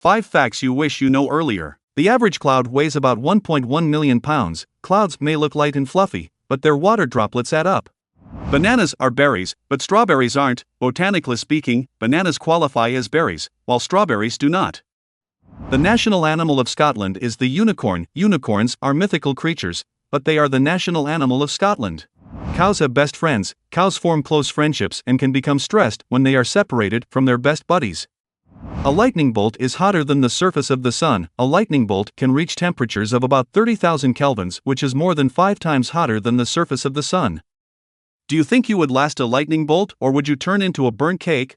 5 facts you wish you know earlier. The average cloud weighs about 1.1 million pounds. Clouds may look light and fluffy, but their water droplets add up. Bananas are berries, but strawberries aren't. Botanically speaking, bananas qualify as berries, while strawberries do not. The national animal of Scotland is the unicorn. Unicorns are mythical creatures, but they are the national animal of Scotland. Cows have best friends. Cows form close friendships and can become stressed when they are separated from their best buddies. A lightning bolt is hotter than the surface of the sun. A lightning bolt can reach temperatures of about 30,000 kelvins, which is more than 5 times hotter than the surface of the sun. Do you think you would last a lightning bolt, or would you turn into a burnt cake?